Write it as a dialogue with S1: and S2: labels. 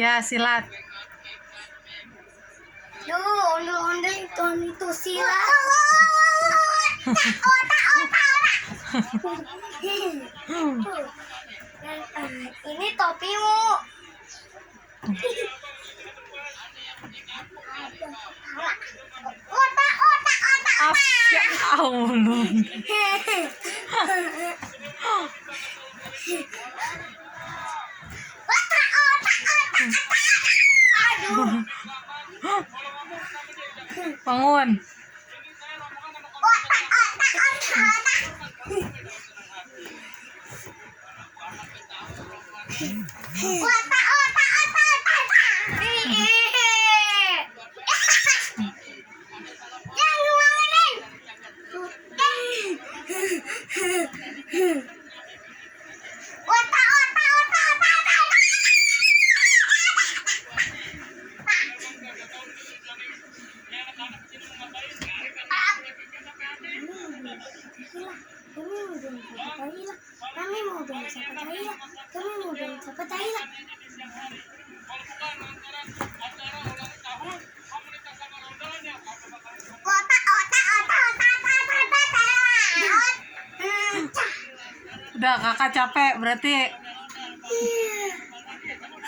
S1: Ya, silat.
S2: Ondel-ondel itu silat. Ini topimu. Otak.
S1: Allah.
S2: Aduh.
S1: Bangun.
S2: Kami mau bilang siapa Thailand.
S1: Udah, kakak capek berarti.